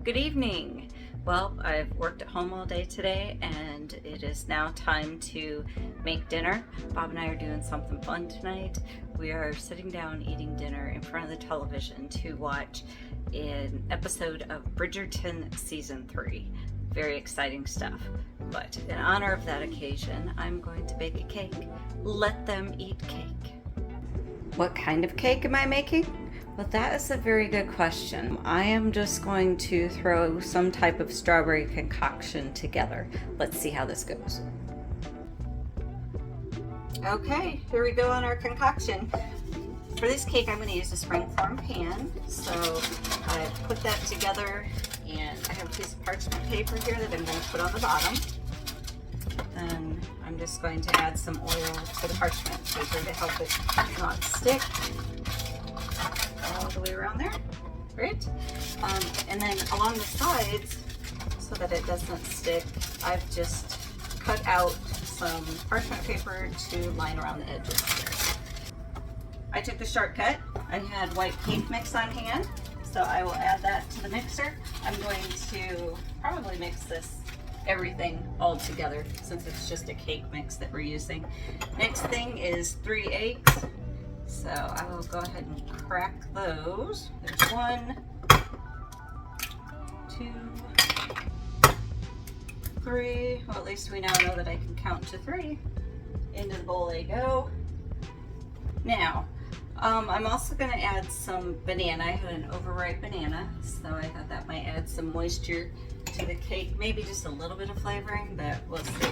Good evening. Well, I've worked at home all day today and it is now time to make dinner. Bob and I are doing something fun tonight. We are sitting down eating dinner in front of the television to watch an episode of Bridgerton Season 3. Very exciting stuff. But in honor of that occasion, I'm going to bake a cake. Let them eat cake. What kind of cake am I making? Well, that is a very good question. I am just going to throw some type of strawberry concoction together. Let's see how this goes. Okay, here we go on our concoction. For this cake, I'm going to use a springform pan. So I put that together, and I have a piece of parchment paper here that I'm going to put on the bottom. And I'm just going to add some oil to the parchment paper to help it not stick. All the way around there, great. And then along the sides, so that it doesn't stick, I've just cut out some parchment paper to line around the edges here. I took the shortcut. I had white cake mix on hand, so I will add that to the mixer. I'm going to probably mix everything all together since it's just a cake mix that we're using. Next thing is 3 eggs. So I will go ahead and crack those. There's 1, 2, 3. Well, at least we now know that I can count to 3. Into the bowl they go. Now, I'm also going to add some banana. I had an overripe banana, so I thought that might add some moisture to the cake. Maybe just a little bit of flavoring, but we'll see.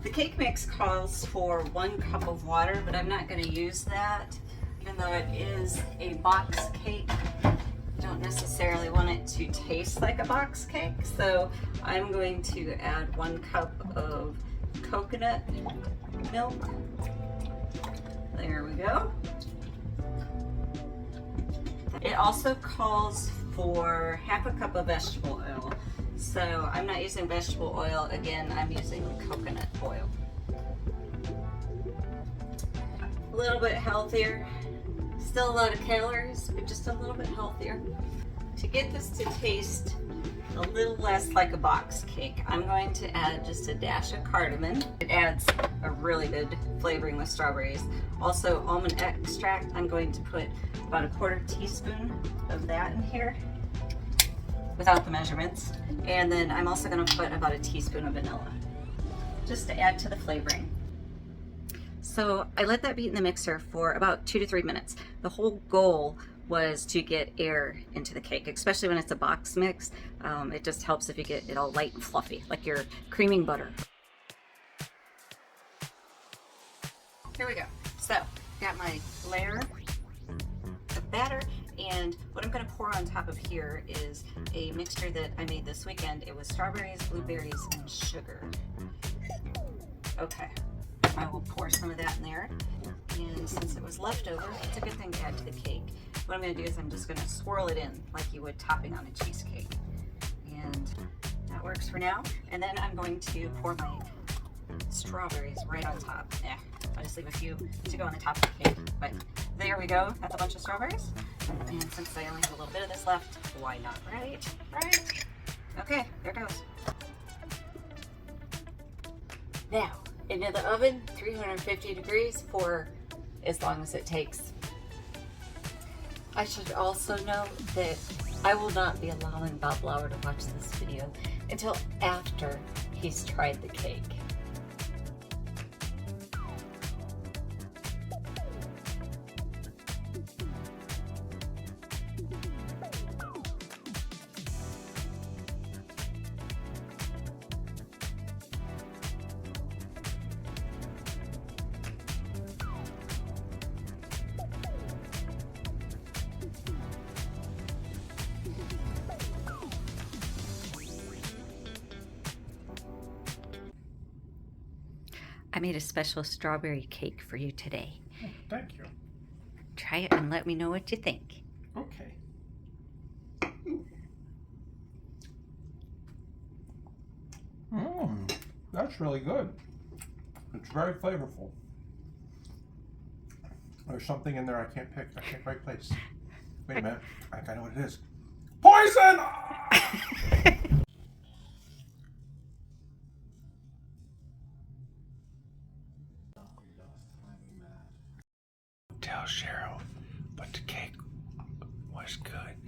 The cake mix calls for 1 cup of water, but I'm not going to use that. Even though it is a box cake, I don't necessarily want it to taste like a box cake, so I'm going to add 1 cup of coconut milk. There we go. It also calls for half a cup of vegetable oil. So I'm not using vegetable oil. Again, I'm using coconut oil. A little bit healthier. Still a lot of calories, but just a little bit healthier. To get this to taste a little less like a box cake, I'm going to add just a dash of cardamom. It adds a really good flavoring with strawberries. Also, almond extract. I'm going to put about a 1/4 teaspoon of that in here, without the measurements. And then I'm also going to put about a teaspoon of vanilla, just to add to the flavoring. So I let that beat in the mixer for about 2 to 3 minutes. The whole goal was to get air into the cake, especially when it's a box mix. It just helps if you get it all light and fluffy, like you're creaming butter. Here we go. So, got my layer of batter, and what I'm going to pour on top of here is a mixture that I made this weekend. It was strawberries, blueberries, and sugar. Okay, I will pour some of that in there, and since it was leftover, it's a good thing to add to the cake. What I'm going to do is I'm just going to swirl it in like you would topping on a cheesecake, and that works for now. And then I'm going to pour my strawberries right on top. I'll just leave a few to go on the top of the cake, but there we go. That's a bunch of strawberries. And since I only have a little bit of this left, why not, right? Right? Okay, there goes. Now, into the oven, 350 degrees for as long as it takes. I should also note that I will not be allowing Bob Lauer to watch this video until after he's tried the cake. I made a special strawberry cake for you today. Oh, thank you. Try it and let me know what you think. Okay. That's really good. It's very flavorful. There's something in there I can't pick. I can't quite place. Wait a minute. I think I know what it is. Poison! tell Cheryl, but the cake was good.